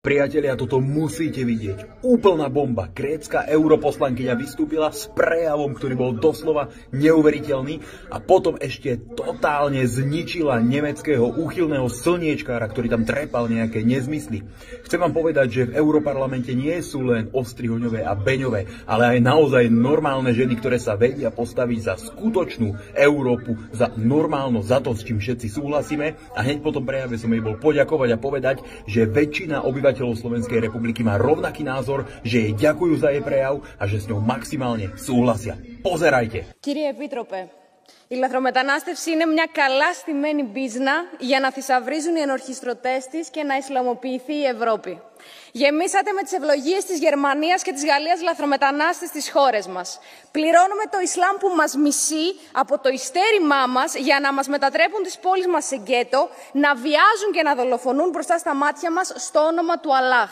Priatelia, toto musíte vidieť. Úplná bomba. Grécka europoslankyňa vystúpila s prejavom, ktorý bol doslova neuveriteľný a potom ešte totálne zničila nemeckého úchylného slniečkára, ktorý tam trepal nejaké nezmysly. Chcem vám povedať, že v Europarlamente nie sú len Ostrihoňové a Beňové, ale aj naozaj normálne ženy, ktoré sa vedia postaviť za skutočnú Európu, za normálno, za to, s čím všetci súhlasíme. A hneď po tom prejave som jej bol poďakovať a povedať, že väčšina obyvateľov Slovenskej republiky má rovnaký názor, že jej ďakujú za jej prejav a že s ňou maximálne súhlasia. Pozerajte. Κύριε Επίτροπε, η λαθρομετανάστευση είναι μια καλά στημένη μπίζνα για να θησαυρίζουν οι ενορχιστρωτές της και να ισλαμοποιηθεί η Ευρώπη. Γεμίσατε με τις ευλογίες της Γερμανίας και της Γαλλίας λαθρομετανάστες στις χώρες μας. Πληρώνουμε το Ισλάμ που μας μισεί από το ιστέρημά μας για να μας μετατρέπουν τις πόλεις μας σε γκέτο, να βιάζουν και να δολοφονούν μπροστά στα μάτια μας στο όνομα του Αλλάχ.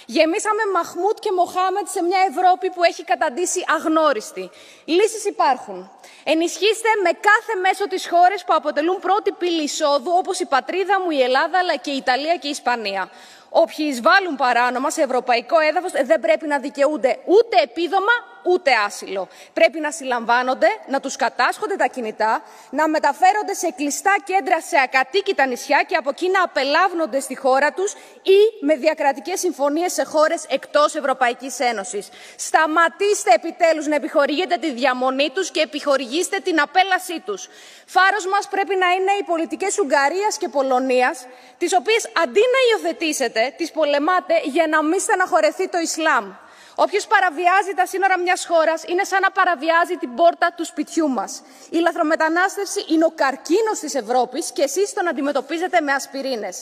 Γεμίσαμε Μαχμούτ και Μοχάμετ σε μια Ευρώπη που έχει καταντήσει αγνώριστη. Λύσεις υπάρχουν. Ενισχύστε με κάθε μέσο τις χώρες που αποτελούν πρώτη πύλη εισόδου, όπως η πατρίδα μου, η Ελλάδα, αλλά και η Ιταλία και η Ισπανία. Όποιοι εισβάλλουν παράνομα σε ευρωπαϊκό έδαφος δεν πρέπει να δικαιούνται ούτε επίδομα ούτε άσυλο. Πρέπει να συλλαμβάνονται, να τους κατάσχονται τα κινητά, να μεταφέρονται σε κλειστά κέντρα σε ακατοίκητα νησιά και από εκεί να απελάβνονται στη χώρα τους ή με διακρατικές συμφωνίες σε χώρες εκτός Ευρωπαϊκής Ένωσης. Σταματήστε επιτέλους να επιχορηγείτε τη διαμονή τους και επιχορηγήστε την απέλασή τους. Φάρος μας πρέπει να είναι οι πολιτικές Ουγγαρίας και Πολωνίας, τις οποίες αντί να υιοθετήσετε, τις πολεμάτε για να μην στεναχωρεθεί το Ισλάμ. Όποιος παραβιάζει τα σύνορα μιας χώρας είναι σαν να παραβιάζει την πόρτα του σπιτιού μας. Η λαθρομετανάστευση είναι ο καρκίνος της Ευρώπης και εσείς τον αντιμετωπίζετε με ασπιρίνες.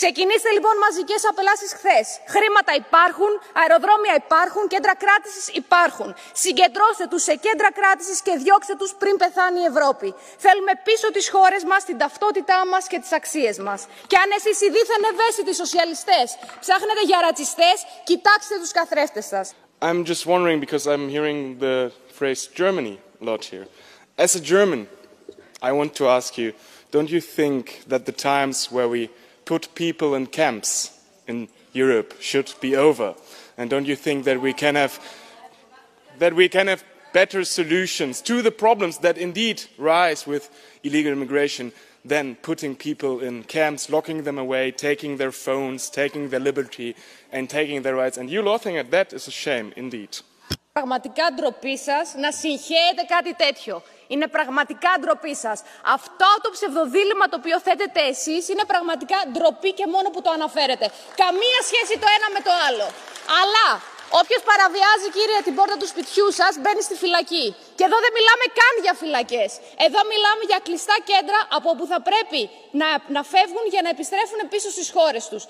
Ξεκινήστε λοιπόν μαζικές απελάσεις χθες. Χρήματα υπάρχουν, αεροδρόμια υπάρχουν, κέντρα κράτησης υπάρχουν. Συγκεντρώστε τους σε κέντρα κράτησης και διώξτε τους πριν πεθάνει η Ευρώπη. Θέλουμε πίσω τις χώρες μας, την ταυτότητά μας και τις αξίες μας. Και αν εσείς οι δίθεν ευαίσθητοι σοσιαλιστές ψάχνετε για ρατσιστές, κοιτάξτε τους καθρέφτες σας. I'm just wondering because I'm hearing the phrase Germany a lot here. As a German, I want to ask you, don't you think that the times where we put people in camps in Europe should be over? And don't you think that we can have better solutions to the problems that indeed rise with illegal immigration than putting people in camps, locking them away, taking their phones, taking their liberty and taking their rights? And you laughing at that is a shame indeed. Πραγματικά ντροπή σας να συγχαίετε κάτι τέτοιο. Είναι πραγματικά ντροπή σας. Αυτό το ψευδοδίλημμα το οποίο θέτετε εσείς είναι πραγματικά ντροπή και μόνο που το αναφέρετε. Καμία σχέση το ένα με το άλλο. Αλλά όποιος παραβιάζει, κύριε, την πόρτα του σπιτιού σας μπαίνει στη φυλακή. Και εδώ δεν μιλάμε καν για φυλακές. Εδώ μιλάμε για κλειστά κέντρα από όπου θα πρέπει να φεύγουν για να επιστρέφουν πίσω στις χώρες τους.